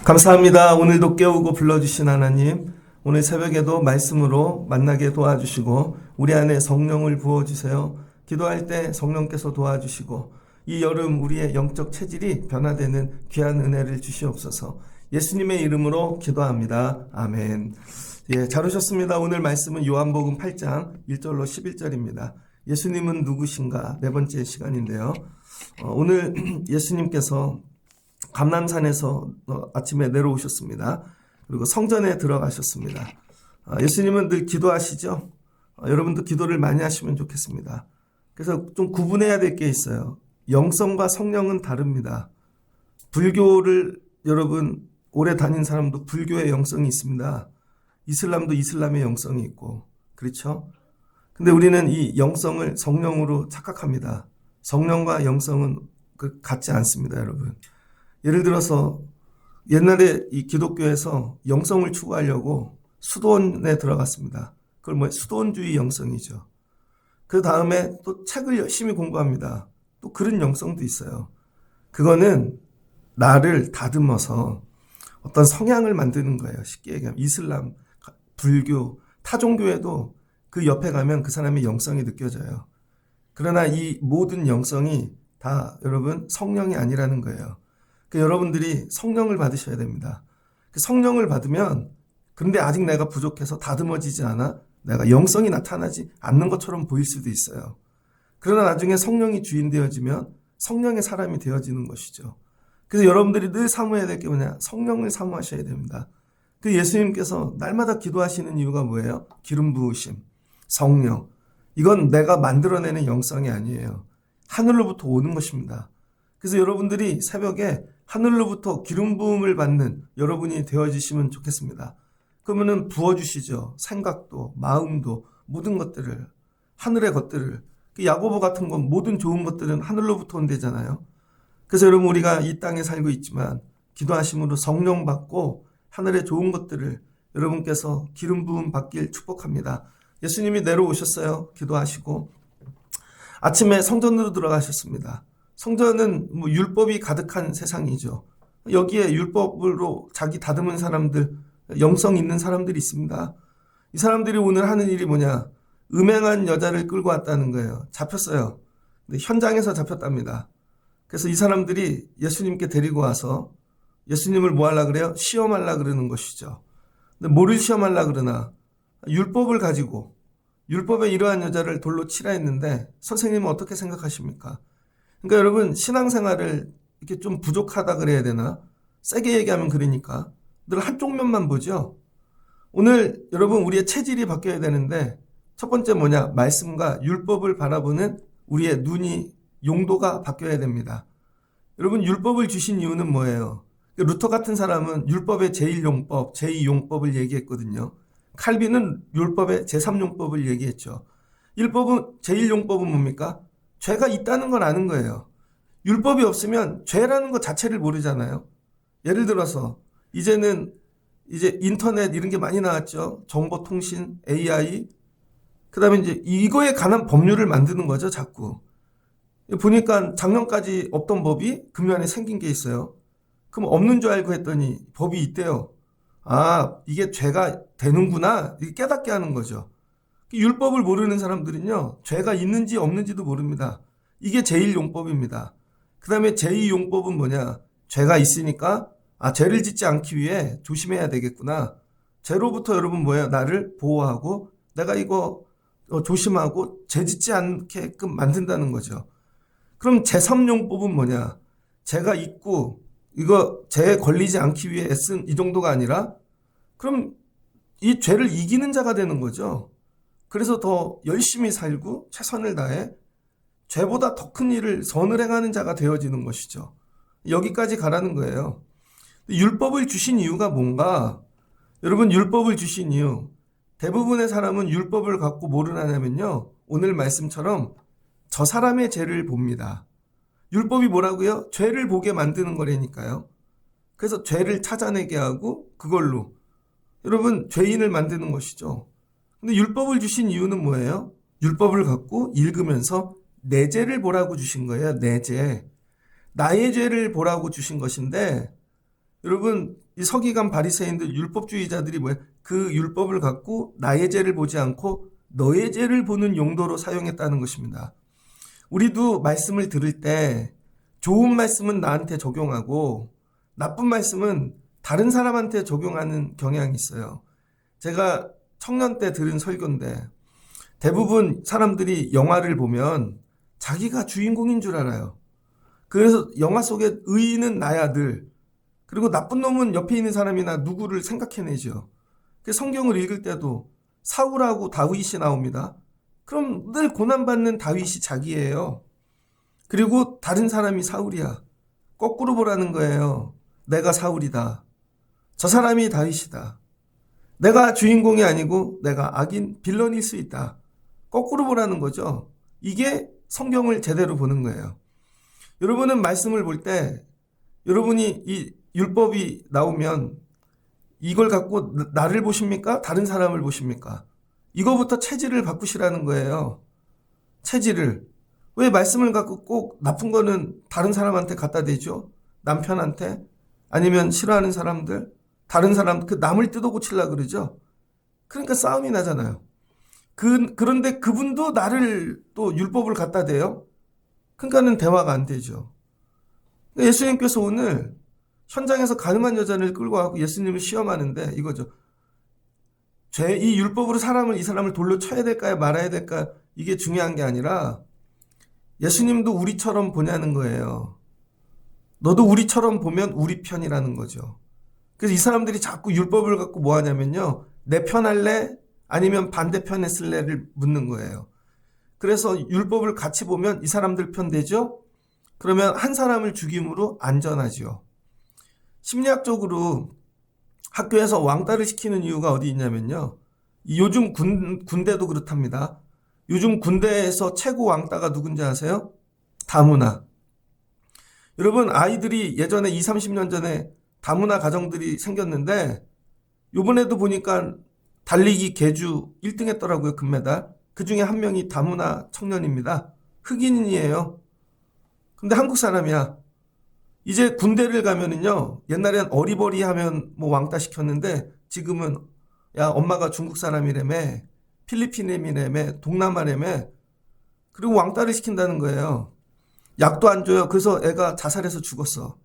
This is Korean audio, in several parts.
감사합니다. 오늘도 깨우고 불러주신 하나님, 오늘 새벽에도 말씀으로 만나게 도와주시고 우리 안에 성령을 부어주세요. 기도할 때 성령께서 도와주시고 이 여름 우리의 영적 체질이 변화되는 귀한 은혜를 주시옵소서. 예수님의 이름으로 기도합니다. 아멘. 잘 오셨습니다. 오늘 말씀은 요한복음 8장 1절로 11절입니다. 예수님은 누구신가? 네 번째 시간인데요. 오늘 예수님께서 감람산에서 아침에 내려오셨습니다. 그리고 성전에 들어가셨습니다. 예수님은 늘 기도하시죠? 여러분도 기도를 많이 하시면 좋겠습니다. 그래서 좀 구분해야 될 게 있어요. 영성과 성령은 다릅니다. 불교를 여러분 오래 다닌 사람도 불교의 영성이 있습니다. 이슬람도 이슬람의 영성이 있고, 그렇죠? 근데 우리는 이 영성을 성령으로 착각합니다. 성령과 영성은 같지 않습니다, 여러분. 예를 들어서 옛날에 이 기독교에서 영성을 추구하려고 수도원에 들어갔습니다. 그걸 수도원주의 영성이죠. 그 다음에 또 책을 열심히 공부합니다. 또 그런 영성도 있어요. 그거는 나를 다듬어서 어떤 성향을 만드는 거예요. 쉽게 얘기하면 이슬람, 불교, 타종교에도 그 옆에 가면 그 사람의 영성이 느껴져요. 그러나 이 모든 영성이 다 여러분 성령이 아니라는 거예요. 여러분들이 성령을 받으셔야 됩니다. 성령을 받으면 그런데 아직 내가 부족해서 다듬어지지 않아 내가 영성이 나타나지 않는 것처럼 보일 수도 있어요. 그러나 나중에 성령이 주인 되어지면 성령의 사람이 되어지는 것이죠. 그래서 여러분들이 늘 사모해야 될 게 뭐냐? 성령을 사모하셔야 됩니다. 예수님께서 날마다 기도하시는 이유가 뭐예요? 기름 부으심, 성령. 이건 내가 만들어내는 영성이 아니에요. 하늘로부터 오는 것입니다. 그래서 여러분들이 새벽에 하늘로부터 기름 부음을 받는 여러분이 되어지시면 좋겠습니다. 그러면은 부어주시죠. 생각도, 마음도, 모든 것들을, 하늘의 것들을. 야고보 같은 건 모든 좋은 것들은 하늘로부터 온대잖아요. 그래서 여러분 우리가 이 땅에 살고 있지만 기도하심으로 성령 받고 하늘의 좋은 것들을 여러분께서 기름 부음 받길 축복합니다. 예수님이 내려오셨어요. 기도하시고 아침에 성전으로 들어가셨습니다. 성전은 율법이 가득한 세상이죠. 여기에 율법으로 자기 다듬은 사람들, 영성 있는 사람들이 있습니다. 이 사람들이 오늘 하는 일이 뭐냐? 음행한 여자를 끌고 왔다는 거예요. 잡혔어요. 근데 현장에서 잡혔답니다. 그래서 이 사람들이 예수님께 데리고 와서 예수님을 뭐 하려고 그래요? 시험하려고 그러는 것이죠. 근데 뭐를 시험하려고 그러나? 율법을 가지고 율법에 이러한 여자를 돌로 치라 했는데 선생님은 어떻게 생각하십니까? 그러니까 여러분 신앙생활을 이렇게 좀 부족하다 그래야 되나? 세게 얘기하면 그러니까 늘 한쪽 면만 보죠. 오늘 여러분 우리의 체질이 바뀌어야 되는데 첫 번째 뭐냐? 말씀과 율법을 바라보는 우리의 눈이 용도가 바뀌어야 됩니다. 여러분 율법을 주신 이유는 뭐예요? 루터 같은 사람은 율법의 제1용법, 제2용법을 얘기했거든요. 칼빈은 율법의 제3용법을 얘기했죠. 제1용법은 뭡니까? 죄가 있다는 걸 아는 거예요. 율법이 없으면 죄라는 것 자체를 모르잖아요. 예를 들어서 이제는 인터넷 이런 게 많이 나왔죠. 정보통신, AI. 그다음에 이거에 관한 법률을 만드는 거죠, 자꾸. 보니까 작년까지 없던 법이 금년에 생긴 게 있어요. 그럼 없는 줄 알고 했더니 법이 있대요. 아, 이게 죄가 되는구나. 이게 깨닫게 하는 거죠. 율법을 모르는 사람들은요, 죄가 있는지 없는지도 모릅니다. 이게 제1용법입니다. 그 다음에 제2용법은 뭐냐? 죄가 있으니까, 죄를 짓지 않기 위해 조심해야 되겠구나. 죄로부터 여러분 뭐예요? 나를 보호하고, 내가 이거 조심하고, 죄 짓지 않게끔 만든다는 거죠. 그럼 제3용법은 뭐냐? 죄가 있고, 이거 죄에 걸리지 않기 위해 애쓴 이 정도가 아니라, 그럼 이 죄를 이기는 자가 되는 거죠. 그래서 더 열심히 살고 최선을 다해 죄보다 더 큰 일을 선을 행하는 자가 되어지는 것이죠. 여기까지 가라는 거예요. 율법을 주신 이유가 뭔가? 여러분 율법을 주신 이유, 대부분의 사람은 율법을 갖고 뭐를 하냐면요, 오늘 말씀처럼 저 사람의 죄를 봅니다. 율법이 뭐라고요? 죄를 보게 만드는 거라니까요. 그래서 죄를 찾아내게 하고 그걸로 여러분 죄인을 만드는 것이죠. 근데 율법을 주신 이유는 뭐예요? 율법을 갖고 읽으면서 내 죄를 보라고 주신 거예요. 내 죄. 나의 죄를 보라고 주신 것인데 여러분 이 서기관 바리새인들 율법주의자들이 뭐예요? 그 율법을 갖고 나의 죄를 보지 않고 너의 죄를 보는 용도로 사용했다는 것입니다. 우리도 말씀을 들을 때 좋은 말씀은 나한테 적용하고 나쁜 말씀은 다른 사람한테 적용하는 경향이 있어요. 제가 청년 때 들은 설교인데 대부분 사람들이 영화를 보면 자기가 주인공인 줄 알아요. 그래서 영화 속에 의인은 나야 늘. 그리고 나쁜 놈은 옆에 있는 사람이나 누구를 생각해내죠. 성경을 읽을 때도 사울하고 다윗이 나옵니다. 그럼 늘 고난받는 다윗이 자기예요. 그리고 다른 사람이 사울이야. 거꾸로 보라는 거예요. 내가 사울이다. 저 사람이 다윗이다. 내가 주인공이 아니고 내가 악인 빌런일 수 있다. 거꾸로 보라는 거죠. 이게 성경을 제대로 보는 거예요. 여러분은 말씀을 볼 때 여러분이 이 율법이 나오면 이걸 갖고 나를 보십니까? 다른 사람을 보십니까? 이거부터 체질을 바꾸시라는 거예요. 체질을. 왜 말씀을 갖고 꼭 나쁜 거는 다른 사람한테 갖다 대죠? 남편한테? 아니면 싫어하는 사람들? 다른 사람, 그 남을 뜯어 고치려고 그러죠? 그러니까 싸움이 나잖아요. 그런데 그분도 나를 또 율법을 갖다 대요? 그러니까는 대화가 안 되죠. 예수님께서 오늘 현장에서 가늠한 여자를 끌고 가고 예수님을 시험하는데 이거죠. 이 율법으로 이 사람을 돌로 쳐야 될까요? 말아야 될까요? 이게 중요한 게 아니라 예수님도 우리처럼 보냐는 거예요. 너도 우리처럼 보면 우리 편이라는 거죠. 그래서 이 사람들이 자꾸 율법을 갖고 뭐 하냐면요. 내 편 할래? 아니면 반대편에 쓸래를 묻는 거예요. 그래서 율법을 같이 보면 이 사람들 편 되죠? 그러면 한 사람을 죽임으로 안전하죠. 심리학적으로 학교에서 왕따를 시키는 이유가 어디 있냐면요. 요즘 군대도 그렇답니다. 요즘 군대에서 최고 왕따가 누군지 아세요? 다문화. 여러분 아이들이 예전에 20, 30년 전에 다문화 가정들이 생겼는데 요번에도 보니까 달리기 계주 1등 했더라고요. 금메달. 그중에 한 명이 다문화 청년입니다. 흑인이에요. 근데 한국 사람이야. 이제 군대를 가면은요. 옛날엔 어리버리하면 뭐 왕따 시켰는데 지금은 야 엄마가 중국 사람이라며 필리핀이라며 동남아라며 그리고 왕따를 시킨다는 거예요. 약도 안 줘요. 그래서 애가 자살해서 죽었어.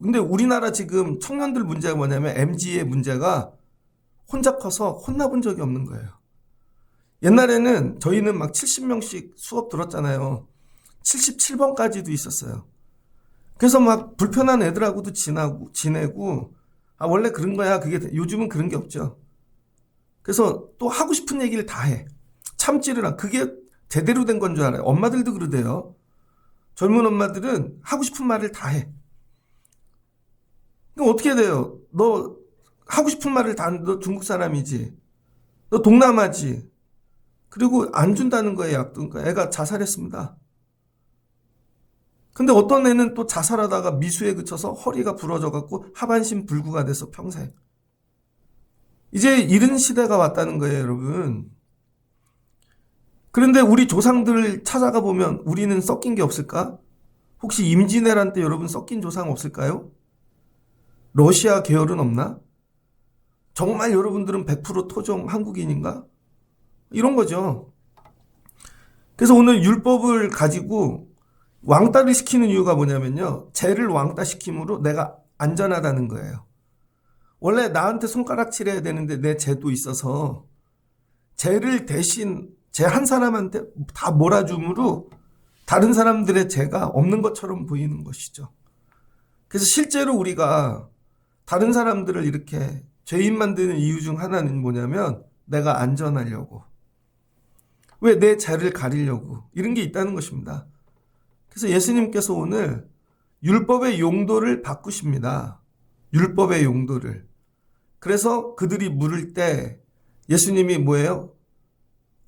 근데 우리나라 지금 청년들 문제가 뭐냐면 MZ의 문제가 혼자 커서 혼나본 적이 없는 거예요. 옛날에는 저희는 막 70명씩 수업 들었잖아요. 77번까지도 있었어요. 그래서 막 불편한 애들하고도 지내고 원래 그런 거야. 요즘은 그런 게 없죠. 그래서 또 하고 싶은 얘기를 다 해. 참지를 안. 그게 제대로 된 건 줄 알아요. 엄마들도 그러대요. 젊은 엄마들은 하고 싶은 말을 다 해. 그럼 어떻게 돼요? 너 하고 싶은 말을 다 너 중국 사람이지. 너 동남아지. 그리고 안 준다는 거예요. 약도. 그러니까 애가 자살했습니다. 근데 어떤 애는 또 자살하다가 미수에 그쳐서 허리가 부러져갖고 하반신 불구가 돼서 평생. 이제 이런 시대가 왔다는 거예요, 여러분. 그런데 우리 조상들을 찾아가 보면 우리는 섞인 게 없을까? 혹시 임진왜란 때 여러분 섞인 조상 없을까요? 러시아 계열은 없나? 정말 여러분들은 100% 토종 한국인인가? 이런 거죠. 그래서 오늘 율법을 가지고 왕따를 시키는 이유가 뭐냐면요. 죄를 왕따시킴으로 내가 안전하다는 거예요. 원래 나한테 손가락질해야 되는데 내 죄도 있어서 죄를 대신 죄 한 사람한테 다 몰아줌으로 다른 사람들의 죄가 없는 것처럼 보이는 것이죠. 그래서 실제로 우리가 다른 사람들을 이렇게 죄인 만드는 이유 중 하나는 뭐냐면 내가 안전하려고. 왜 내 죄를 가리려고. 이런 게 있다는 것입니다. 그래서 예수님께서 오늘 율법의 용도를 바꾸십니다. 율법의 용도를. 그래서 그들이 물을 때 예수님이 뭐예요?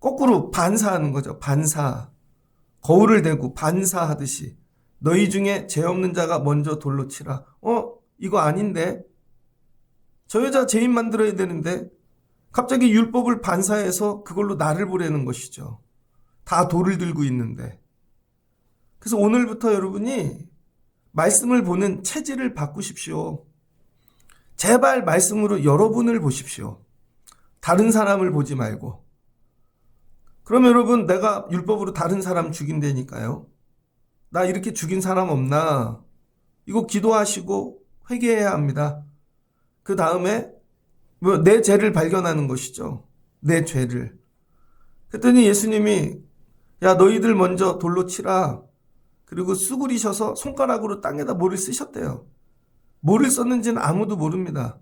거꾸로 반사하는 거죠. 반사. 거울을 대고 반사하듯이 너희 중에 죄 없는 자가 먼저 돌로 치라. 이거 아닌데? 저 여자 죄인 만들어야 되는데? 갑자기 율법을 반사해서 그걸로 나를 보려는 것이죠. 다 돌을 들고 있는데. 그래서 오늘부터 여러분이 말씀을 보는 체질을 바꾸십시오. 제발 말씀으로 여러분을 보십시오. 다른 사람을 보지 말고. 그럼 여러분, 내가 율법으로 다른 사람 죽인다니까요. 나 이렇게 죽인 사람 없나? 이거 기도하시고 회개해야 합니다. 그 다음에 내 죄를 발견하는 것이죠. 내 죄를. 그랬더니 예수님이 야, 너희들 먼저 돌로 치라. 그리고 쑤그리셔서 손가락으로 땅에다 뭐를 쓰셨대요. 뭐를 썼는지는 아무도 모릅니다.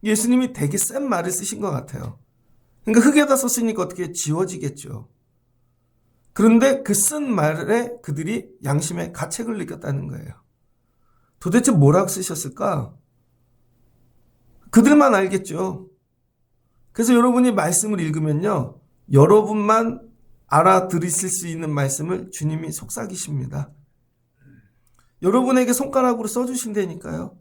예수님이 되게 센 말을 쓰신 것 같아요. 그러니까 흙에다 썼으니까 어떻게 지워지겠죠. 그런데 그 쓴 말에 그들이 양심의 가책을 느꼈다는 거예요. 도대체 뭐라고 쓰셨을까? 그들만 알겠죠. 그래서 여러분이 말씀을 읽으면요, 여러분만 알아들으실 수 있는 말씀을 주님이 속삭이십니다. 여러분에게 손가락으로 써주신다니까요.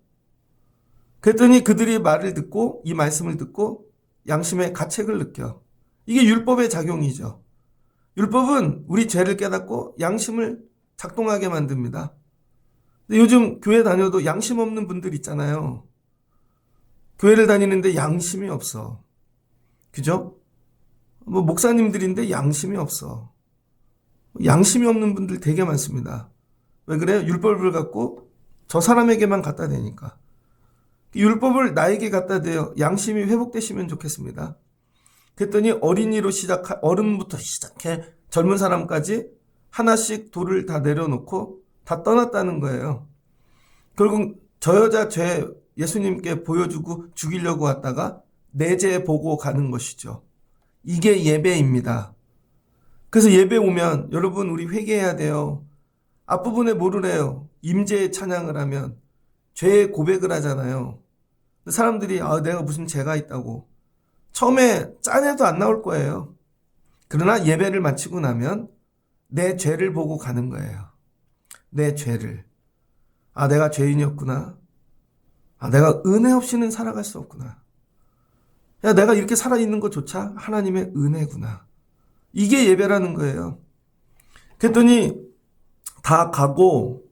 그랬더니 그들이 말을 듣고 이 말씀을 듣고 양심의 가책을 느껴. 이게 율법의 작용이죠. 율법은 우리 죄를 깨닫고 양심을 작동하게 만듭니다. 근데 요즘 교회 다녀도 양심 없는 분들 있잖아요. 교회를 다니는데 양심이 없어. 그죠? 뭐 목사님들인데 양심이 없어. 양심이 없는 분들 되게 많습니다. 왜 그래요? 율법을 갖고 저 사람에게만 갖다 대니까. 율법을 나에게 갖다 대요. 양심이 회복되시면 좋겠습니다. 그랬더니 어른부터 시작해 젊은 사람까지 하나씩 돌을 다 내려놓고 다 떠났다는 거예요. 결국 저 여자 죄 예수님께 보여주고 죽이려고 왔다가 내 죄 보고 가는 것이죠. 이게 예배입니다. 그래서 예배 오면 여러분 우리 회개해야 돼요. 앞부분에 뭐래요? 임재의 찬양을 하면 죄의 고백을 하잖아요. 사람들이 내가 무슨 죄가 있다고. 처음에 짠해도 안 나올 거예요. 그러나 예배를 마치고 나면 내 죄를 보고 가는 거예요. 내 죄를. 내가 죄인이었구나. 내가 은혜 없이는 살아갈 수 없구나. 야, 내가 이렇게 살아있는 것조차 하나님의 은혜구나. 이게 예배라는 거예요. 그랬더니 다 가고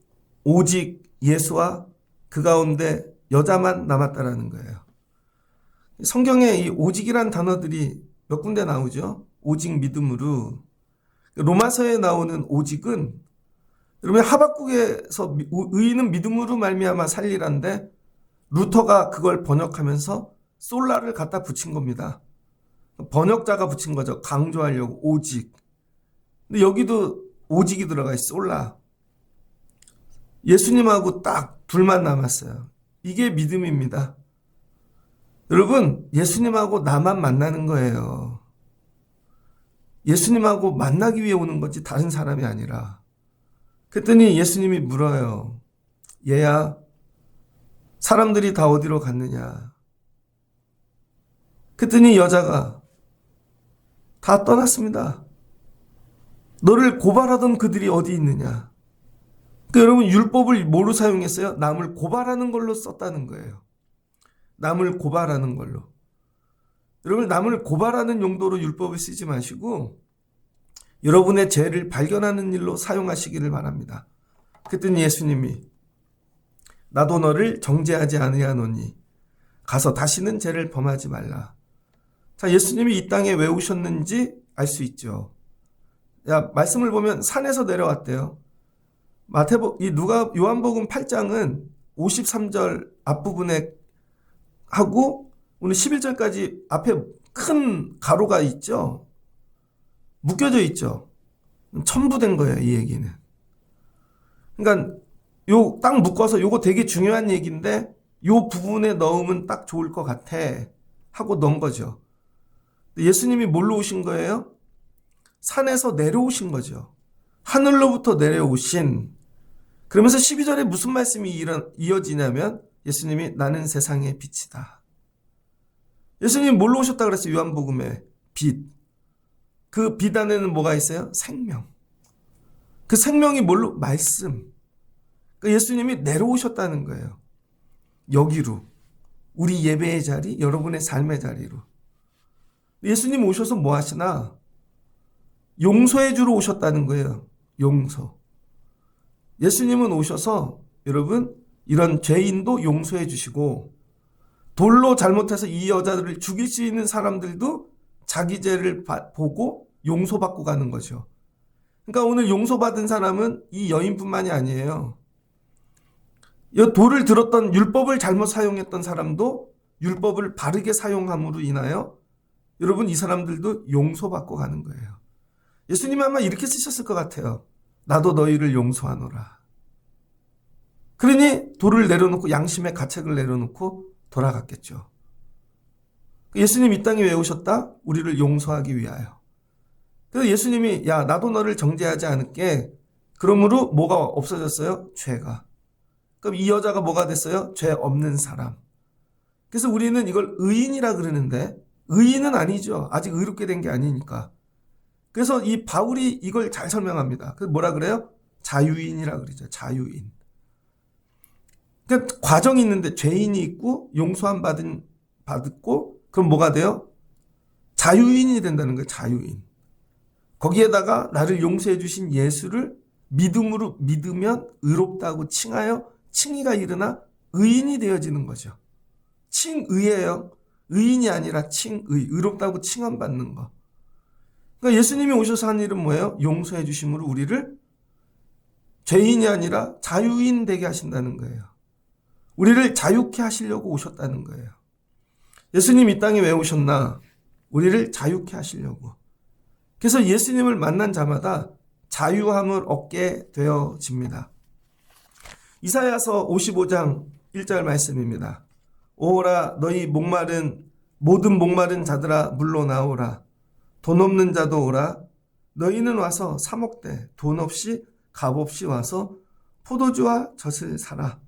오직 예수와 그 가운데 여자만 남았다라는 거예요. 성경에 이 오직이란 단어들이 몇 군데 나오죠. 오직 믿음으로. 로마서에 나오는 오직은 여러분 하박국에서 의인은 믿음으로 말미암아 살리란데 루터가 그걸 번역하면서 솔라를 갖다 붙인 겁니다. 번역자가 붙인 거죠. 강조하려고 오직. 근데 여기도 오직이 들어가 있어. 솔라. 예수님하고 딱 둘만 남았어요. 이게 믿음입니다. 여러분, 예수님하고 나만 만나는 거예요. 예수님하고 만나기 위해 오는 거지 다른 사람이 아니라. 그랬더니 예수님이 물어요. 얘야, 사람들이 다 어디로 갔느냐? 그랬더니 여자가 다 떠났습니다. 너를 고발하던 그들이 어디 있느냐? 그러니까 여러분 율법을 뭐로 사용했어요? 남을 고발하는 걸로 썼다는 거예요. 남을 고발하는 걸로. 여러분 남을 고발하는 용도로 율법을 쓰지 마시고 여러분의 죄를 발견하는 일로 사용하시기를 바랍니다. 그랬더니 예수님이 나도 너를 정죄하지 아니하노니 가서 다시는 죄를 범하지 말라. 자, 예수님이 이 땅에 왜 오셨는지 알 수 있죠. 말씀을 보면 산에서 내려왔대요. 요한복음 8장은 53절 앞부분에 하고 오늘 11절까지 앞에 큰 가로가 있죠. 묶여져 있죠. 첨부된 거예요, 이 얘기는. 그러니까 요 딱 묶어서 요거 되게 중요한 얘기인데 요 부분에 넣으면 딱 좋을 것 같아 하고 넣은 거죠. 예수님이 뭘로 오신 거예요? 산에서 내려오신 거죠. 하늘로부터 내려오신. 그러면서 12절에 무슨 말씀이 이어지냐면 예수님이 나는 세상의 빛이다. 예수님이 뭘로 오셨다 그랬어요? 요한복음에 빛. 그 빛 안에는 뭐가 있어요? 생명. 그 생명이 뭘로? 말씀. 그러니까 예수님이 내려오셨다는 거예요. 여기로. 우리 예배의 자리, 여러분의 삶의 자리로. 예수님 오셔서 뭐 하시나? 용서해 주러 오셨다는 거예요. 용서. 예수님은 오셔서 여러분 이런 죄인도 용서해 주시고 돌로 잘못해서 이 여자들을 죽일 수 있는 사람들도 자기 죄를 보고 용서받고 가는 거죠. 그러니까 오늘 용서받은 사람은 이 여인뿐만이 아니에요. 이 돌을 들었던 율법을 잘못 사용했던 사람도 율법을 바르게 사용함으로 인하여 여러분 이 사람들도 용서받고 가는 거예요. 예수님이 아마 이렇게 쓰셨을 것 같아요. 나도 너희를 용서하노라. 그러니 돌을 내려놓고 양심의 가책을 내려놓고 돌아갔겠죠. 예수님 이 땅에 왜 오셨다? 우리를 용서하기 위하여. 그래서 예수님이 야 나도 너를 정죄하지 않을게. 그러므로 뭐가 없어졌어요? 죄가. 그럼 이 여자가 뭐가 됐어요? 죄 없는 사람. 그래서 우리는 이걸 의인이라 그러는데 의인은 아니죠. 아직 의롭게 된 게 아니니까. 그래서 이 바울이 이걸 잘 설명합니다. 그 뭐라 그래요? 자유인이라 그러죠. 자유인. 그러니까 과정이 있는데 죄인이 있고 용서함 받고 그럼 뭐가 돼요? 자유인이 된다는 거예요. 자유인. 거기에다가 나를 용서해 주신 예수를 믿음으로 믿으면 의롭다고 칭하여 칭의가 일어나 의인이 되어지는 거죠. 칭의예요. 의인이 아니라 칭의. 의롭다고 칭함받는 거. 그러니까 예수님이 오셔서 한 일은 뭐예요? 용서해 주심으로 우리를 죄인이 아니라 자유인 되게 하신다는 거예요. 우리를 자유케 하시려고 오셨다는 거예요. 예수님 이 땅에 왜 오셨나? 우리를 자유케 하시려고. 그래서 예수님을 만난 자마다 자유함을 얻게 되어집니다. 이사야서 55장 1절 말씀입니다. 오라 너희 모든 목마른 자들아 물러 나오라. 돈 없는 자도 오라. 너희는 와서 사 먹되 돈 없이 값 없이 와서 포도주와 젖을 사라.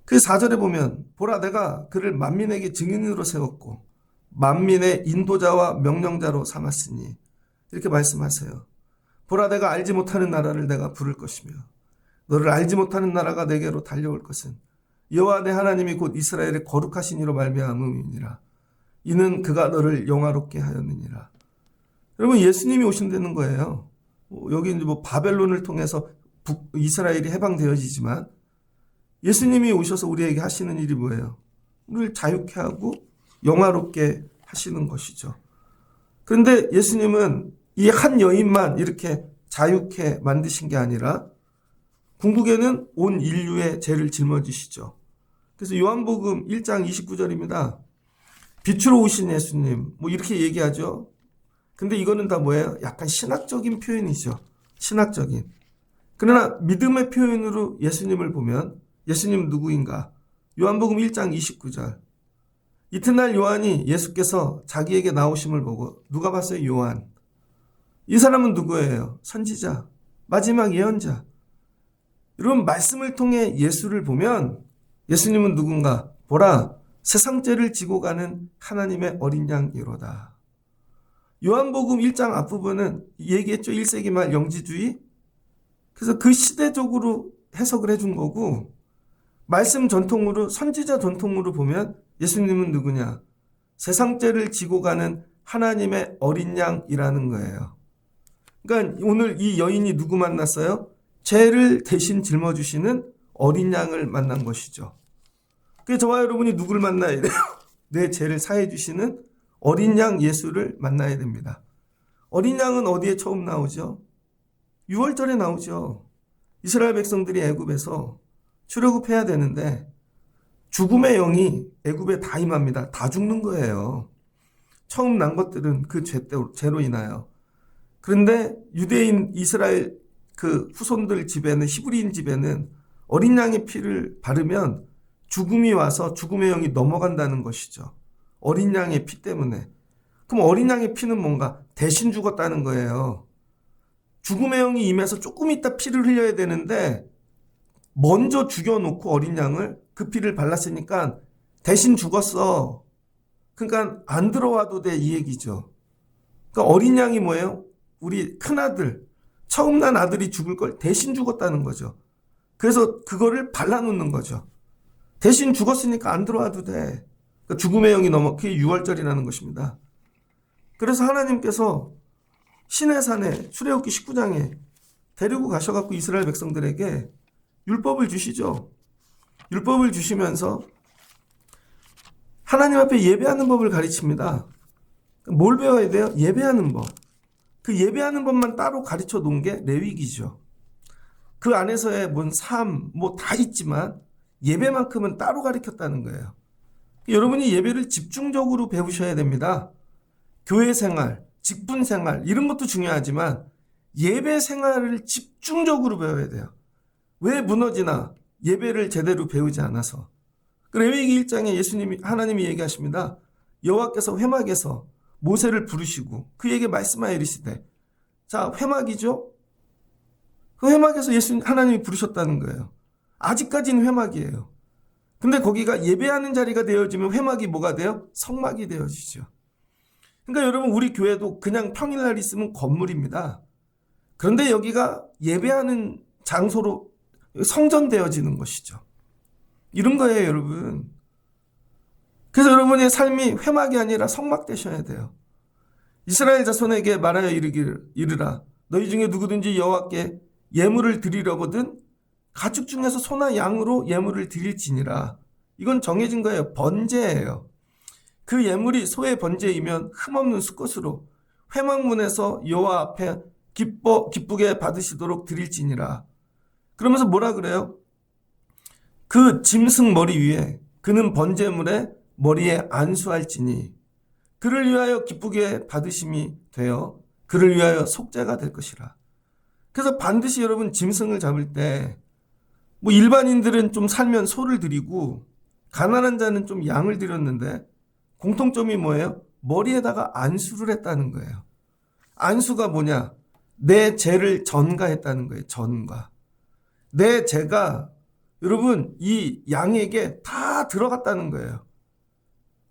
그 4절에 보면 보라 내가 그를 만민에게 증인으로 세웠고 만민의 인도자와 명령자로 삼았으니 이렇게 말씀하세요. 보라 내가 알지 못하는 나라를 내가 부를 것이며 너를 알지 못하는 나라가 내게로 달려올 것은 여호와 내 하나님이 곧 이스라엘의 거룩하신 이로 말미암음이니라. 이는 그가 너를 영화롭게 하였느니라. 여러분 예수님이 오신다는 거예요. 여기 이제 바벨론을 통해서 이스라엘이 해방되어지지만 예수님이 오셔서 우리에게 하시는 일이 뭐예요? 우리를 자유케 하고 영화롭게 하시는 것이죠. 그런데 예수님은 이 한 여인만 이렇게 자유케 만드신 게 아니라 궁극에는 온 인류의 죄를 짊어지시죠. 그래서 요한복음 1장 29절입니다. 빛으로 오신 예수님 이렇게 얘기하죠. 근데 이거는 다 뭐예요? 약간 신학적인 표현이죠. 신학적인. 그러나 믿음의 표현으로 예수님을 보면 예수님 누구인가? 요한복음 1장 29절. 이튿날 요한이 예수께서 자기에게 나오심을 보고 누가 봤어요? 요한. 이 사람은 누구예요? 선지자. 마지막 예언자. 여러분 말씀을 통해 예수를 보면 예수님은 누군가? 보라 세상 죄를 지고 가는 하나님의 어린 양이로다. 요한복음 1장 앞부분은 얘기했죠. 1세기 말 영지주의. 그래서 그 시대적으로 해석을 해준 거고 말씀 전통으로 선지자 전통으로 보면 예수님은 누구냐? 세상 죄를 지고 가는 하나님의 어린 양이라는 거예요. 그러니까 오늘 이 여인이 누구 만났어요? 죄를 대신 짊어주시는 어린 양을 만난 것이죠. 그래서 저와 여러분이 누구를 만나야 돼요? 내 죄를 사해 주시는 어린 양 예수를 만나야 됩니다. 어린 양은 어디에 처음 나오죠? 6월절에 나오죠. 이스라엘 백성들이 애굽에서 출애굽해야 되는데 죽음의 영이 애굽에 다 임합니다. 다 죽는 거예요. 처음 난 것들은 그 죄로 인하여. 그런데 유대인 이스라엘 그 후손들 집에는 히브리인 집에는 어린 양의 피를 바르면 죽음이 와서 죽음의 영이 넘어간다는 것이죠. 어린 양의 피 때문에. 그럼 어린 양의 피는 뭔가? 대신 죽었다는 거예요. 죽음의 영이 임해서 조금 있다 피를 흘려야 되는데 먼저 죽여놓고 어린 양을 그 피를 발랐으니까 대신 죽었어. 그러니까 안 들어와도 돼 이 얘기죠. 그러니까 어린 양이 뭐예요? 우리 큰아들, 처음 난 아들이 죽을 걸 대신 죽었다는 거죠. 그래서 그거를 발라놓는 거죠. 대신 죽었으니까 안 들어와도 돼. 그러니까 죽음의 영이 넘어 그게 6월절이라는 것입니다. 그래서 하나님께서 시내산에 출애굽기 19장에 데리고 가셔갖고 이스라엘 백성들에게 율법을 주시죠. 율법을 주시면서 하나님 앞에 예배하는 법을 가르칩니다. 뭘 배워야 돼요? 예배하는 법. 그 예배하는 법만 따로 가르쳐 놓은 게 레위기죠. 그 안에서의 뭔 삶, 뭐 다 있지만 예배만큼은 따로 가르쳤다는 거예요. 여러분이 예배를 집중적으로 배우셔야 됩니다. 교회 생활, 직분 생활 이런 것도 중요하지만 예배 생활을 집중적으로 배워야 돼요. 왜 무너지나? 예배를 제대로 배우지 않아서. 레위기 1장에 하나님이 얘기하십니다. 여호와께서 회막에서 모세를 부르시고 그에게 말씀하여 이르시되, 자, 회막이죠? 그 회막에서 하나님이 부르셨다는 거예요. 아직까지는 회막이에요. 근데 거기가 예배하는 자리가 되어지면 회막이 뭐가 돼요? 성막이 되어지죠. 그러니까 여러분, 우리 교회도 그냥 평일날 있으면 건물입니다. 그런데 여기가 예배하는 장소로 성전되어지는 것이죠. 이런 거예요, 여러분. 그래서 여러분의 삶이 회막이 아니라 성막 되셔야 돼요. 이스라엘 자손에게 말하여 이르라. 너희 중에 누구든지 여호와께 예물을 드리려거든 가축 중에서 소나 양으로 예물을 드릴지니라. 이건 정해진 거예요. 번제예요. 그 예물이 소의 번제이면 흠없는 수컷으로 회막문에서 여호와 앞에 기쁘게 받으시도록 드릴지니라. 그러면서 뭐라 그래요? 그 짐승 머리 위에 그는 번제물에 머리에 안수할지니 그를 위하여 기쁘게 받으심이 되어 그를 위하여 속죄가 될 것이라. 그래서 반드시 여러분 짐승을 잡을 때 뭐 일반인들은 좀 살면 소를 드리고 가난한 자는 좀 양을 드렸는데 공통점이 뭐예요? 머리에다가 안수를 했다는 거예요. 안수가 뭐냐? 내 죄를 전가했다는 거예요. 전가. 내 죄가 여러분 이 양에게 다 들어갔다는 거예요.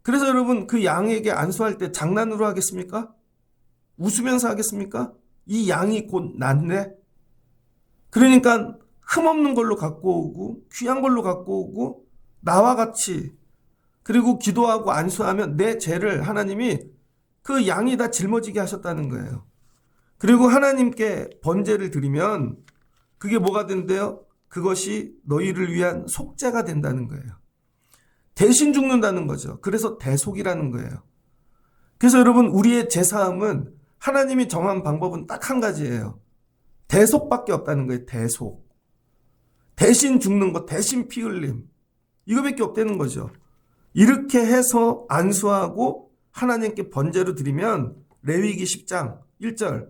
그래서 여러분 그 양에게 안수할 때 장난으로 하겠습니까? 웃으면서 하겠습니까? 이 양이 곧 난데? 그러니까 흠없는 걸로 갖고 오고 귀한 걸로 갖고 오고 나와 같이 그리고 기도하고 안수하면 내 죄를 하나님이 그 양이 다 짊어지게 하셨다는 거예요. 그리고 하나님께 번제를 드리면 그게 뭐가 된대요? 그것이 너희를 위한 속죄가 된다는 거예요. 대신 죽는다는 거죠. 그래서 대속이라는 거예요. 그래서 여러분 우리의 제사함은 하나님이 정한 방법은 딱 한 가지예요. 대속밖에 없다는 거예요. 대속. 대신 죽는 것, 대신 피 흘림. 이거밖에 없다는 거죠. 이렇게 해서 안수하고 하나님께 번제로 드리면 레위기 10장 1절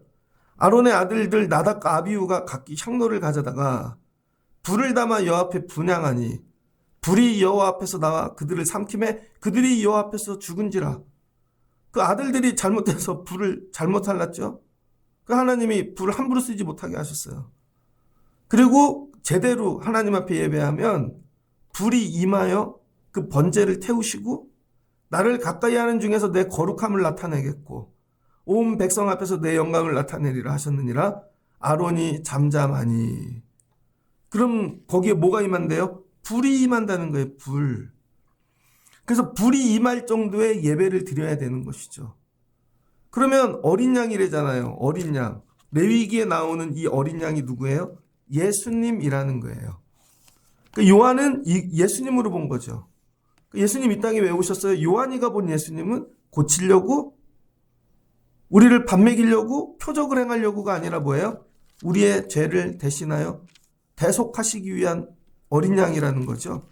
아론의 아들들 나답과 아비후가 각기 향로를 가져다가 불을 담아 여호와 앞에 분향하니 불이 여호와 앞에서 나와 그들을 삼킴에 그들이 여호와 앞에서 죽은지라. 그 아들들이 잘못해서 불을 잘못 살랐죠. 그 하나님이 불을 함부로 쓰지 못하게 하셨어요. 그리고 제대로 하나님 앞에 예배하면 불이 임하여 그 번제를 태우시고 나를 가까이 하는 중에서 내 거룩함을 나타내겠고 온 백성 앞에서 내 영광을 나타내리라 하셨느니라. 아론이 잠잠하니. 그럼 거기에 뭐가 임한대요? 불이 임한다는 거예요. 불. 그래서 불이 임할 정도의 예배를 드려야 되는 것이죠. 그러면 어린 양이래잖아요. 어린 양. 레위기에 나오는 이 어린 양이 누구예요? 예수님이라는 거예요. 요한은 예수님으로 본 거죠. 예수님 이 땅에 왜 오셨어요? 요한이가 본 예수님은 고치려고, 우리를 밥 먹이려고, 표적을 행하려고가 아니라 뭐예요? 우리의 죄를 대신하여 대속하시기 위한 어린 양이라는 거죠.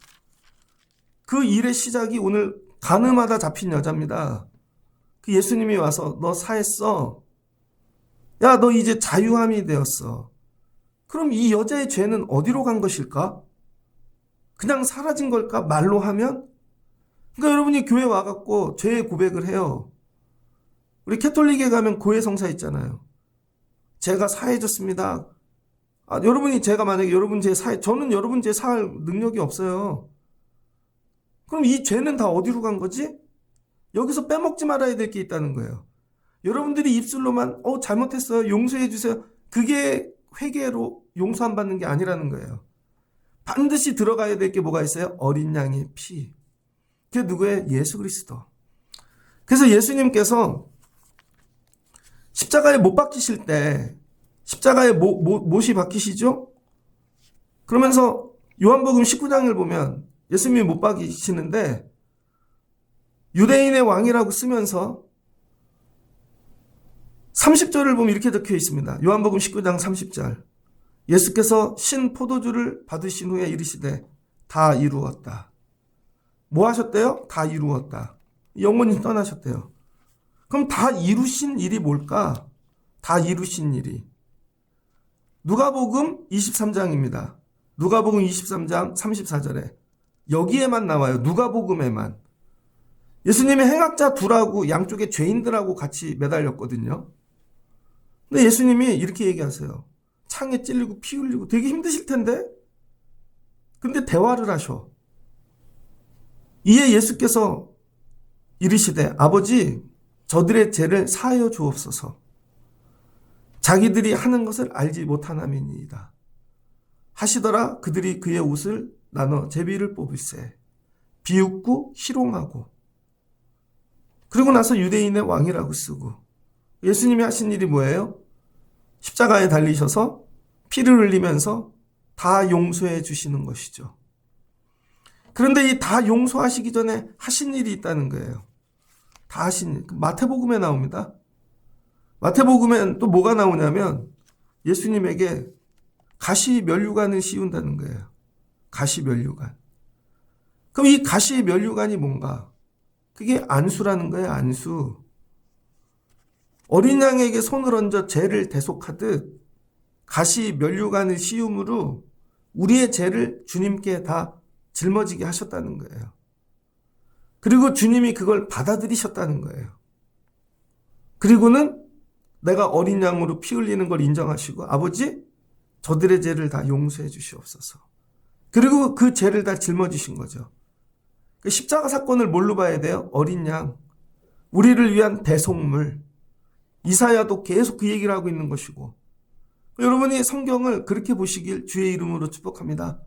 그 일의 시작이 오늘 가늠하다 잡힌 여자입니다. 그 예수님이 와서 너 사했어. 야, 너 이제 자유함이 되었어. 그럼 이 여자의 죄는 어디로 간 것일까? 그냥 사라진 걸까? 말로 하면? 그러니까 여러분이 교회 와갖고 죄의 고백을 해요. 우리 캐톨릭에 가면 고해성사 있잖아요. 제가 사해졌습니다. 여러분이 제가 만약에 여러분 죄 저는 여러분 죄 사할 능력이 없어요. 그럼 이 죄는 다 어디로 간 거지? 여기서 빼먹지 말아야 될 게 있다는 거예요. 여러분들이 입술로만 잘못했어요. 용서해 주세요. 그게 회개로 용서 안 받는 게 아니라는 거예요. 반드시 들어가야 될 게 뭐가 있어요? 어린 양의 피. 그게 누구예요? 예수 그리스도. 그래서 예수님께서 십자가에 못 박히실 때 십자가에 못이 박히시죠? 그러면서 요한복음 19장을 보면 예수님이 못 박히시는데 유대인의 왕이라고 쓰면서 30절을 보면 이렇게 적혀 있습니다. 요한복음 19장 30절. 예수께서 신 포도주를 받으신 후에 이르시되 다 이루었다. 뭐 하셨대요? 다 이루었다. 영원히 떠나셨대요. 그럼 다 이루신 일이 뭘까? 다 이루신 일이. 누가복음 23장입니다. 누가복음 23장 34절에 여기에만 나와요. 누가복음에만. 예수님이 행악자 둘하고 양쪽에 죄인들하고 같이 매달렸거든요. 근데 예수님이 이렇게 얘기하세요. 창에 찔리고 피 흘리고 되게 힘드실 텐데? 근데 대화를 하셔. 이에 예수께서 이르시되 아버지 저들의 죄를 사하여 주옵소서. 자기들이 하는 것을 알지 못하나이다. 하시더라 그들이 그의 옷을 나눠 제비를 뽑을세. 비웃고 희롱하고. 그리고 나서 유대인의 왕이라고 쓰고. 예수님이 하신 일이 뭐예요? 십자가에 달리셔서 피를 흘리면서 다 용서해 주시는 것이죠. 그런데 이 다 용서하시기 전에 하신 일이 있다는 거예요. 다 하신 일. 마태복음에 나옵니다. 마태복음엔 또 뭐가 나오냐면 예수님에게 가시 면류관을 씌운다는 거예요. 가시 면류관. 그럼 이 가시 면류관이 뭔가? 그게 안수라는 거예요. 안수. 어린 양에게 손을 얹어 죄를 대속하듯 가시 면류관을 씌움으로 우리의 죄를 주님께 다 짊어지게 하셨다는 거예요. 그리고 주님이 그걸 받아들이셨다는 거예요. 그리고는 내가 어린 양으로 피 흘리는 걸 인정하시고 아버지 저들의 죄를 다 용서해 주시옵소서. 그리고 그 죄를 다 짊어지신 거죠. 그 십자가 사건을 뭘로 봐야 돼요? 어린 양. 우리를 위한 대속물. 이사야도 계속 그 얘기를 하고 있는 것이고 여러분이 성경을 그렇게 보시길 주의 이름으로 축복합니다.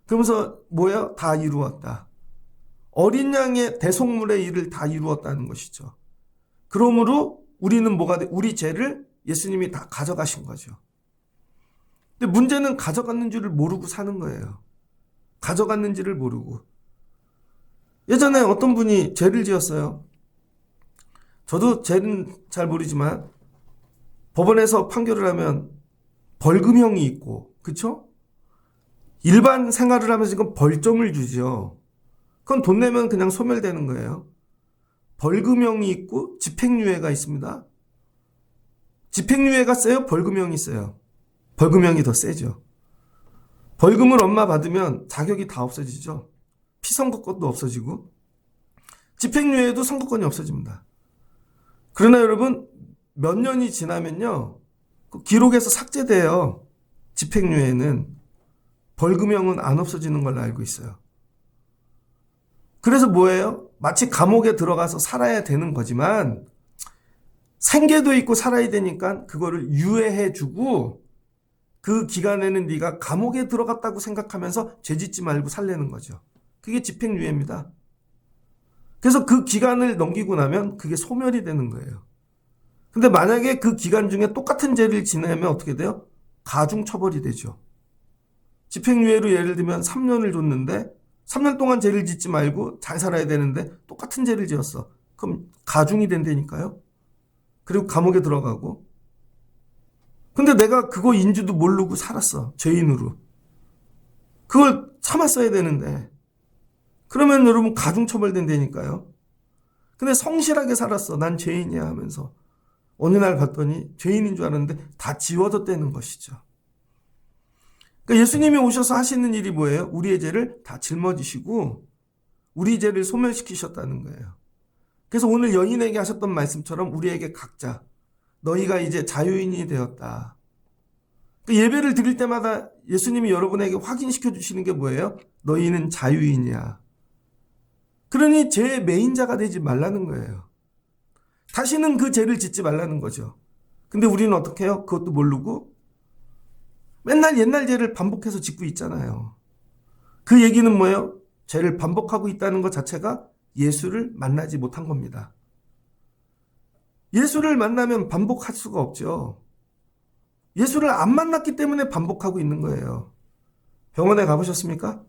그러면서 뭐예요? 다 이루었다. 어린 양의 대속물의 일을 다 이루었다는 것이죠. 그러므로 우리는 뭐가 돼? 우리 죄를 예수님이 다 가져가신 거죠. 근데 문제는 가져갔는 줄을 모르고 사는 거예요. 가져갔는지를 모르고. 예전에 어떤 분이 죄를 지었어요. 저도 죄는 잘 모르지만 법원에서 판결을 하면 벌금형이 있고, 그렇죠? 일반 생활을 하면서 이건 벌점을 주죠. 그건 돈 내면 그냥 소멸되는 거예요. 벌금형이 있고 집행유예가 있습니다. 집행유예가 세요? 벌금형이 세요? 벌금형이 더 세죠. 벌금을 얼마 받으면 자격이 다 없어지죠. 피선거권도 없어지고 집행유예도 선거권이 없어집니다. 그러나 여러분 몇 년이 지나면요. 그 기록에서 삭제돼요. 집행유예는. 벌금형은 안 없어지는 걸로 알고 있어요. 그래서 뭐예요? 마치 감옥에 들어가서 살아야 되는 거지만 생계도 있고 살아야 되니까 그거를 유예해주고 그 기간에는 네가 감옥에 들어갔다고 생각하면서 죄짓지 말고 살라는 거죠. 그게 집행유예입니다. 그래서 그 기간을 넘기고 나면 그게 소멸이 되는 거예요. 근데 만약에 그 기간 중에 똑같은 죄를 지내면 어떻게 돼요? 가중처벌이 되죠. 집행유예로 예를 들면 3년을 줬는데 3년 동안 죄를 짓지 말고 잘 살아야 되는데 똑같은 죄를 지었어. 그럼 가중이 된다니까요. 그리고 감옥에 들어가고. 근데 내가 그거 인지도 모르고 살았어. 죄인으로. 그걸 참았어야 되는데. 그러면 여러분 가중처벌 된다니까요. 근데 성실하게 살았어. 난 죄인이야 하면서. 어느 날 봤더니 죄인인 줄 알았는데 다 지워졌다는 것이죠. 그러니까 예수님이 오셔서 하시는 일이 뭐예요? 우리의 죄를 다 짊어지시고 우리 죄를 소멸시키셨다는 거예요. 그래서 오늘 여인에게 하셨던 말씀처럼 우리에게 각자 너희가 이제 자유인이 되었다. 그러니까 예배를 드릴 때마다 예수님이 여러분에게 확인시켜 주시는 게 뭐예요? 너희는 자유인이야. 그러니 죄의 매인자가 되지 말라는 거예요. 다시는 그 죄를 짓지 말라는 거죠. 근데 우리는 어떻게 해요? 그것도 모르고 맨날 옛날 죄를 반복해서 짓고 있잖아요. 그 얘기는 뭐예요? 죄를 반복하고 있다는 것 자체가 예수를 만나지 못한 겁니다. 예수를 만나면 반복할 수가 없죠. 예수를 안 만났기 때문에 반복하고 있는 거예요. 병원에 가보셨습니까?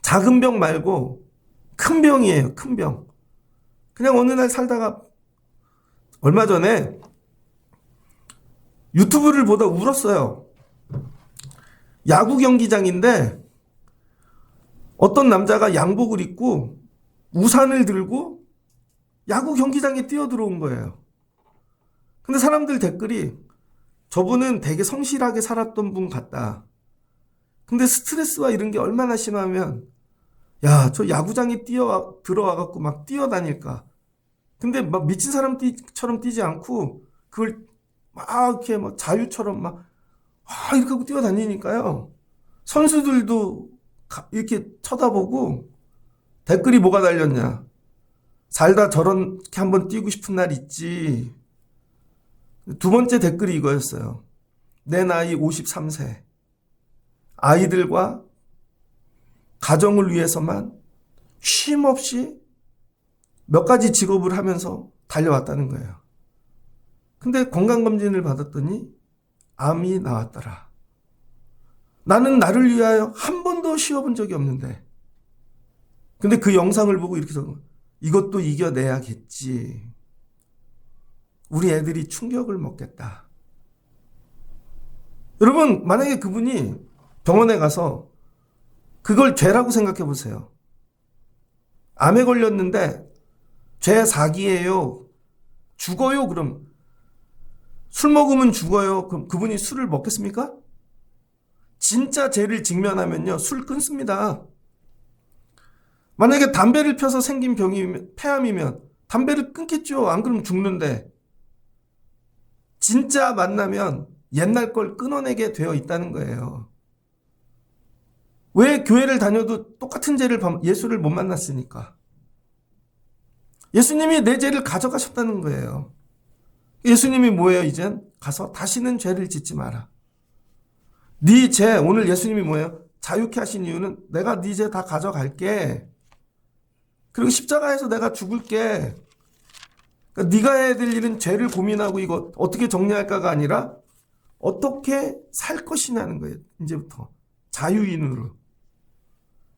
작은 병 말고 큰 병이에요. 큰 병. 그냥 어느 날 살다가 얼마 전에 유튜브를 보다 울었어요. 야구 경기장인데 어떤 남자가 양복을 입고 우산을 들고 야구 경기장에 뛰어들어온 거예요. 근데 사람들 댓글이 저분은 되게 성실하게 살았던 분 같다. 근데 스트레스와 이런 게 얼마나 심하면 야, 저 야구장에 들어와갖고 막 뛰어다닐까. 근데 막 미친 사람처럼 뛰지 않고 그걸 막 이렇게 막 자유처럼 막 이렇게 하고 뛰어다니니까요. 선수들도 이렇게 쳐다보고 댓글이 뭐가 달렸냐. 살다 저렇게 한번 뛰고 싶은 날 있지. 두 번째 댓글이 이거였어요. 내 나이 53세. 아이들과 가정을 위해서만 쉼 없이 몇 가지 직업을 하면서 달려왔다는 거예요. 근데 건강검진을 받았더니 암이 나왔더라. 나는 나를 위하여 한 번도 쉬어본 적이 없는데. 근데 그 영상을 보고 이렇게 써. 이것도 이겨내야겠지. 우리 애들이 충격을 먹겠다. 여러분, 만약에 그분이 병원에 가서 그걸 죄라고 생각해 보세요. 암에 걸렸는데 죄 사기예요. 죽어요. 그럼 술 먹으면 죽어요. 그럼 그분이 술을 먹겠습니까? 진짜 죄를 직면하면요, 술 끊습니다. 만약에 담배를 펴서 생긴 병이 폐암이면 담배를 끊겠죠. 안 그러면 죽는데. 진짜 만나면 옛날 걸 끊어내게 되어 있다는 거예요. 왜 교회를 다녀도 똑같은 죄를 예수를 못 만났으니까. 예수님이 내 죄를 가져가셨다는 거예요. 예수님이 뭐예요? 이젠 가서 다시는 죄를 짓지 마라. 네 죄, 오늘 예수님이 뭐예요? 자유케 하신 이유는 내가 네 죄 다 가져갈게. 그리고 십자가에서 내가 죽을게. 그러니까 네가 해야 될 일은 죄를 고민하고 이거 어떻게 정리할까가 아니라 어떻게 살 것이냐는 거예요. 이제부터 자유인으로.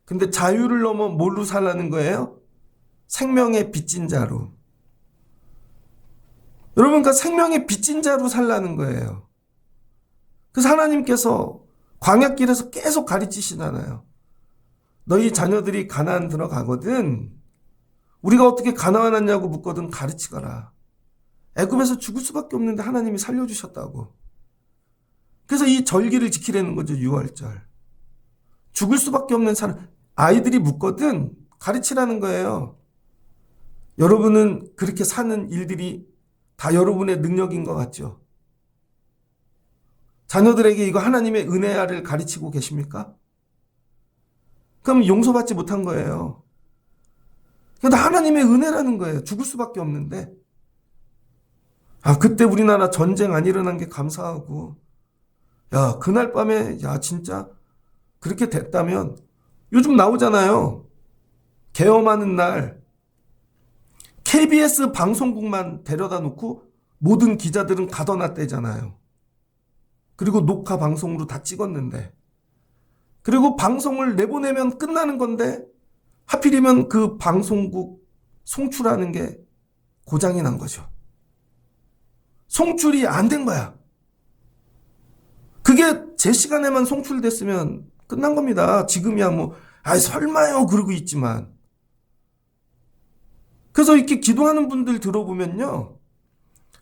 근데 자유를 넘어 뭘로 살라는 거예요? 생명의 빚진 자로. 여러분, 그러니까 생명의 빚진 자로 살라는 거예요. 그래서 하나님께서 광야길에서 계속 가르치시잖아요. 너희 자녀들이 가나안 들어가거든 우리가 어떻게 가나안하냐고 묻거든 가르치거라. 애굽에서 죽을 수밖에 없는데 하나님이 살려주셨다고. 그래서 이 절기를 지키라는 거죠. 6월절. 죽을 수밖에 없는 사람, 아이들이 묻거든 가르치라는 거예요. 여러분은 그렇게 사는 일들이 다 여러분의 능력인 것 같죠? 자녀들에게 이거 하나님의 은혜야를 가르치고 계십니까? 그럼 용서받지 못한 거예요. 근데 하나님의 은혜라는 거예요. 죽을 수밖에 없는데. 그때 우리나라 전쟁 안 일어난 게 감사하고, 야, 그날 밤에, 야, 진짜, 그렇게 됐다면, 요즘 나오잖아요. 계엄하는 날, KBS 방송국만 데려다 놓고, 모든 기자들은 가둬놨대잖아요. 그리고 녹화 방송으로 다 찍었는데, 그리고 방송을 내보내면 끝나는 건데, 하필이면 그 방송국 송출하는 게 고장이 난 거죠. 송출이 안 된 거야. 그게 제 시간에만 송출됐으면 끝난 겁니다. 지금이야 뭐, 설마요 그러고 있지만. 그래서 이렇게 기도하는 분들 들어보면요,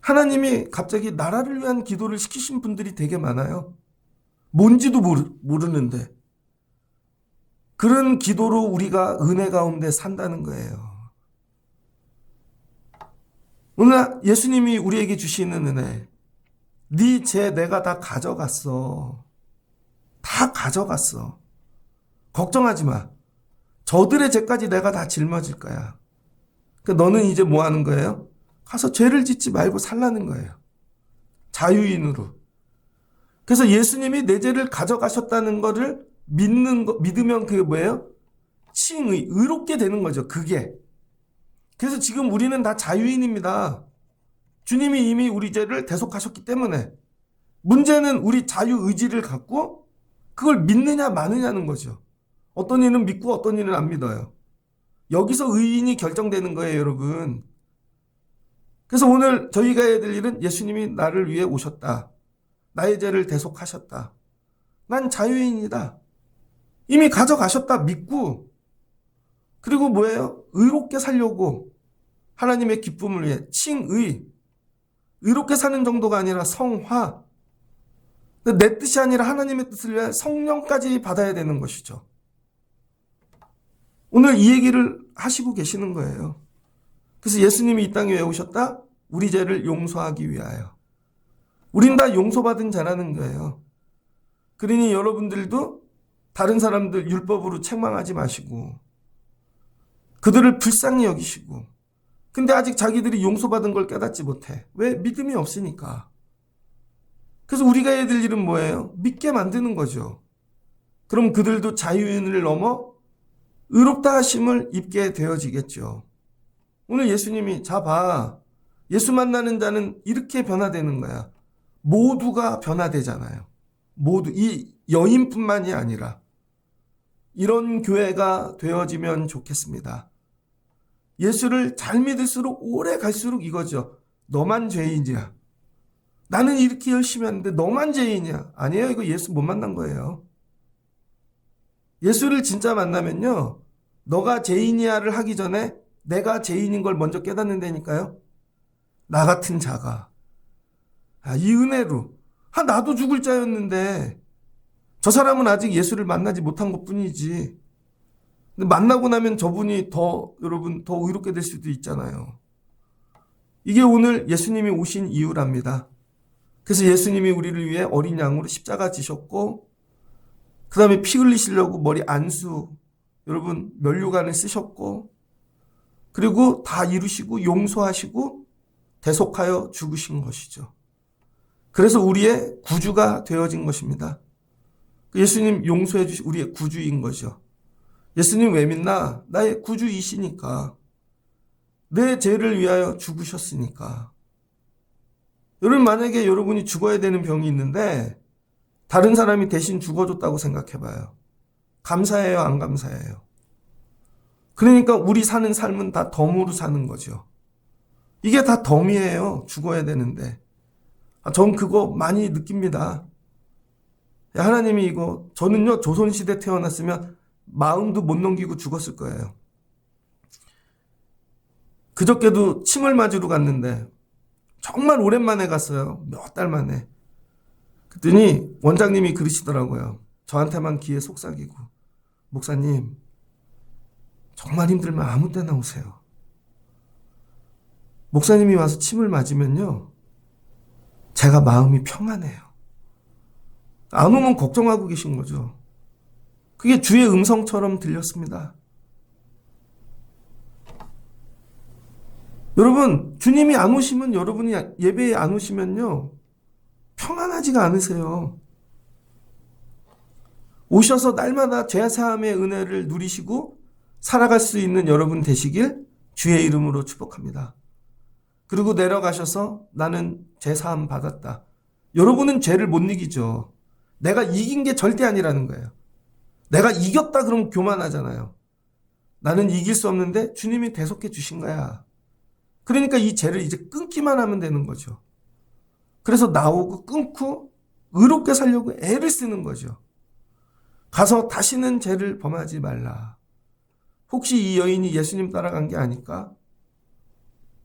하나님이 갑자기 나라를 위한 기도를 시키신 분들이 되게 많아요. 뭔지도 모르는데. 그런 기도로 우리가 은혜 가운데 산다는 거예요. 오늘 예수님이 우리에게 주시는 은혜, 네 죄 내가 다 가져갔어. 다 가져갔어. 걱정하지 마. 저들의 죄까지 내가 다 짊어질 거야. 그러니까 너는 이제 뭐 하는 거예요? 가서 죄를 짓지 말고 살라는 거예요. 자유인으로. 그래서 예수님이 내 죄를 가져가셨다는 거를 믿으면 그게 뭐예요? 칭의, 의롭게 되는 거죠. 그게. 그래서 지금 우리는 다 자유인입니다. 주님이 이미 우리 죄를 대속하셨기 때문에 문제는 우리 자유의지를 갖고 그걸 믿느냐 마느냐는 거죠. 어떤 이는 믿고 어떤 이는 안 믿어요. 여기서 의인이 결정되는 거예요, 여러분. 그래서 오늘 저희가 해야 될 일은 예수님이 나를 위해 오셨다. 나의 죄를 대속하셨다. 난 자유인이다. 이미 가져가셨다 믿고, 그리고 뭐예요? 의롭게 살려고 하나님의 기쁨을 위해 칭의, 의롭게 사는 정도가 아니라 성화, 내 뜻이 아니라 하나님의 뜻을 위해 성령까지 받아야 되는 것이죠. 오늘 이 얘기를 하시고 계시는 거예요. 그래서 예수님이 이 땅에 왜 오셨다? 우리 죄를 용서하기 위하여. 우린 다 용서받은 자라는 거예요. 그러니 여러분들도 다른 사람들 율법으로 책망하지 마시고 그들을 불쌍히 여기시고, 근데 아직 자기들이 용서받은 걸 깨닫지 못해. 왜? 믿음이 없으니까. 그래서 우리가 해야 될 일은 뭐예요? 믿게 만드는 거죠. 그럼 그들도 자유인을 넘어 의롭다 하심을 입게 되어지겠죠. 오늘 예수님이 자 봐. 예수 만나는 자는 이렇게 변화되는 거야. 모두가 변화되잖아요. 모두, 이 여인뿐만이 아니라 이런 교회가 되어지면 좋겠습니다. 예수를 잘 믿을수록 오래 갈수록 이거죠. 너만 죄인이야. 나는 이렇게 열심히 하는데 너만 죄인이야. 아니에요. 이거 예수 못 만난 거예요. 예수를 진짜 만나면요, 너가 죄인이야를 하기 전에 내가 죄인인 걸 먼저 깨닫는다니까요. 나 같은 자가 이 은혜로 나도 죽을 자였는데 저 사람은 아직 예수를 만나지 못한 것뿐이지. 근데 만나고 나면 저분이 여러분 더 의롭게 될 수도 있잖아요. 이게 오늘 예수님이 오신 이유랍니다. 그래서 예수님이 우리를 위해 어린 양으로 십자가 지셨고, 그 다음에 피 흘리시려고 머리 안수, 여러분 면류관을 쓰셨고, 그리고 다 이루시고 용서하시고 대속하여 죽으신 것이죠. 그래서 우리의 구주가 되어진 것입니다. 예수님 용서해 주신 우리의 구주인 거죠. 예수님 왜 믿나? 나의 구주이시니까. 내 죄를 위하여 죽으셨으니까. 여러분, 만약에 여러분이 죽어야 되는 병이 있는데 다른 사람이 대신 죽어줬다고 생각해봐요. 감사해요, 안 감사해요? 그러니까 우리 사는 삶은 다 덤으로 사는 거죠. 이게 다 덤이에요. 죽어야 되는데. 전 그거 많이 느낍니다. 하나님이 이거, 저는요, 조선시대 태어났으면 마음도 못 넘기고 죽었을 거예요. 그저께도 침을 맞으러 갔는데 정말 오랜만에 갔어요. 몇 달 만에. 그랬더니 원장님이 그러시더라고요. 저한테만 귀에 속삭이고, 목사님 정말 힘들면 아무 때나 오세요. 목사님이 와서 침을 맞으면요, 제가 마음이 평안해요. 안 오면 걱정하고 계신 거죠. 그게 주의 음성처럼 들렸습니다. 여러분, 주님이 안 오시면, 여러분이 예배에 안 오시면요, 평안하지가 않으세요. 오셔서 날마다 죄사함의 은혜를 누리시고 살아갈 수 있는 여러분 되시길 주의 이름으로 축복합니다. 그리고 내려가셔서 나는 죄사함 받았다. 여러분은 죄를 못 이기죠. 내가 이긴 게 절대 아니라는 거예요. 내가 이겼다 그러면 교만하잖아요. 나는 이길 수 없는데 주님이 대속해 주신 거야. 그러니까 이 죄를 이제 끊기만 하면 되는 거죠. 그래서 나오고 끊고 의롭게 살려고 애를 쓰는 거죠. 가서 다시는 죄를 범하지 말라. 혹시 이 여인이 예수님 따라간 게 아닐까?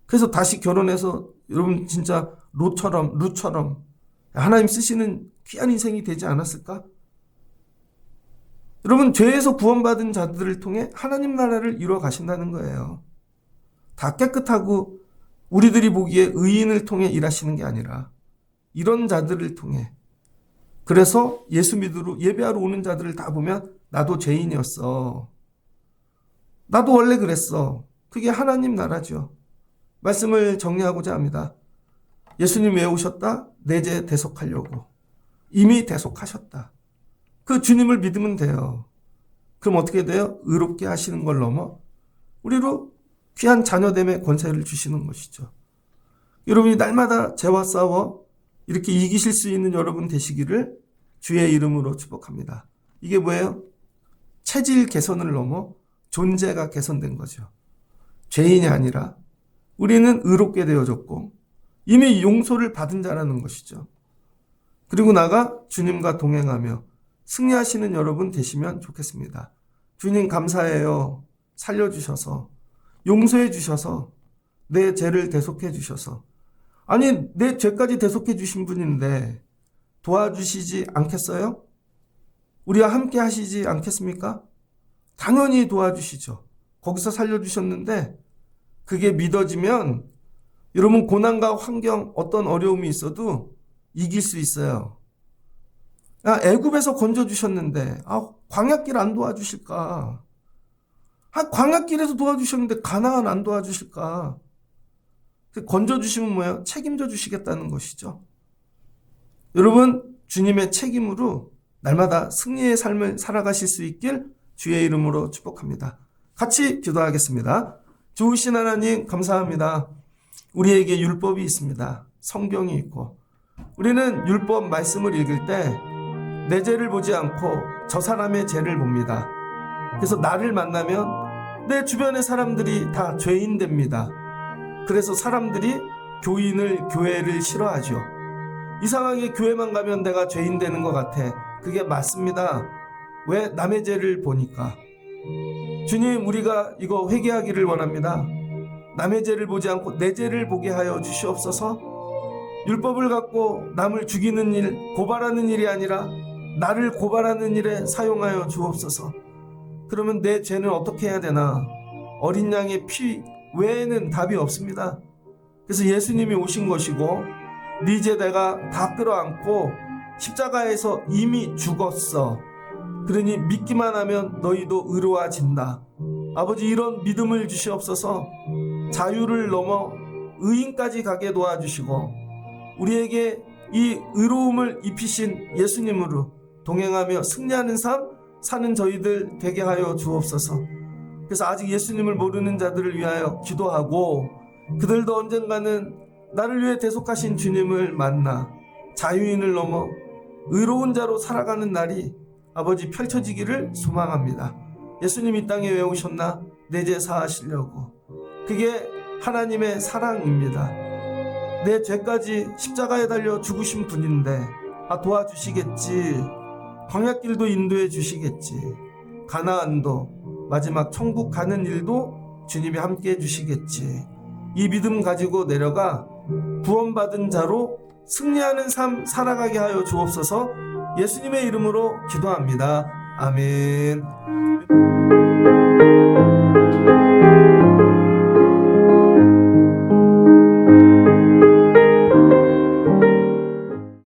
그래서 다시 결혼해서 여러분 진짜 루처럼 하나님 쓰시는 귀한 인생이 되지 않았을까? 여러분, 죄에서 구원받은 자들을 통해 하나님 나라를 이루어 가신다는 거예요. 다 깨끗하고 우리들이 보기에 의인을 통해 일하시는 게 아니라 이런 자들을 통해. 그래서 예수 믿으러 예배하러 오는 자들을 다 보면 나도 죄인이었어. 나도 원래 그랬어. 그게 하나님 나라죠. 말씀을 정리하고자 합니다. 예수님 왜 오셨다? 내 죄 대속하려고. 이미 대속하셨다. 그 주님을 믿으면 돼요. 그럼 어떻게 돼요? 의롭게 하시는 걸 넘어 우리로 귀한 자녀됨의 권세를 주시는 것이죠. 여러분이 날마다 죄와 싸워 이렇게 이기실 수 있는 여러분 되시기를 주의 이름으로 축복합니다. 이게 뭐예요? 체질 개선을 넘어 존재가 개선된 거죠. 죄인이 아니라 우리는 의롭게 되어졌고 이미 용서를 받은 자라는 것이죠. 그리고 나가 주님과 동행하며 승리하시는 여러분 되시면 좋겠습니다. 주님 감사해요. 살려주셔서, 용서해 주셔서, 내 죄를 대속해 주셔서. 아니, 내 죄까지 대속해 주신 분인데 도와주시지 않겠어요? 우리와 함께 하시지 않겠습니까? 당연히 도와주시죠. 거기서 살려주셨는데 그게 믿어지면 여러분 고난과 환경 어떤 어려움이 있어도 이길 수 있어요. 애굽에서 건져주셨는데 광야길 안 도와주실까? 광야길에서 도와주셨는데 가나안 안 도와주실까? 건져주시면 뭐예요? 책임져 주시겠다는 것이죠. 여러분 주님의 책임으로 날마다 승리의 삶을 살아가실 수 있길 주의 이름으로 축복합니다. 같이 기도하겠습니다. 좋으신 하나님 감사합니다. 우리에게 율법이 있습니다. 성경이 있고 우리는 율법 말씀을 읽을 때 내 죄를 보지 않고 저 사람의 죄를 봅니다. 그래서 나를 만나면 내 주변의 사람들이 다 죄인 됩니다. 그래서 사람들이 교회를 싫어하죠. 이상하게 교회만 가면 내가 죄인 되는 것 같아. 그게 맞습니다. 왜? 남의 죄를 보니까. 주님, 우리가 이거 회개하기를 원합니다. 남의 죄를 보지 않고 내 죄를 보게 하여 주시옵소서. 율법을 갖고 남을 죽이는 일, 고발하는 일이 아니라 나를 고발하는 일에 사용하여 주옵소서. 그러면 내 죄는 어떻게 해야 되나? 어린 양의 피 외에는 답이 없습니다. 그래서 예수님이 오신 것이고 네 죄 내가 다 끌어안고 십자가에서 이미 죽었어. 그러니 믿기만 하면 너희도 의로워진다. 아버지, 이런 믿음을 주시옵소서. 자유를 넘어 의인까지 가게 도와주시고 우리에게 이 의로움을 입히신 예수님으로 동행하며 승리하는 삶 사는 저희들 되게 하여 주옵소서. 그래서 아직 예수님을 모르는 자들을 위하여 기도하고 그들도 언젠가는 나를 위해 대속하신 주님을 만나 자유인을 넘어 의로운 자로 살아가는 날이 아버지 펼쳐지기를 소망합니다. 예수님 이 땅에 왜 오셨나? 내 죄 사하시려고. 그게 하나님의 사랑입니다. 내 죄까지 십자가에 달려 죽으신 분인데 도와주시겠지. 광야길도 인도해 주시겠지. 가나안도 마지막 천국 가는 일도 주님이 함께 해주시겠지. 이 믿음 가지고 내려가 구원받은 자로 승리하는 삶 살아가게 하여 주옵소서. 예수님의 이름으로 기도합니다. 아멘.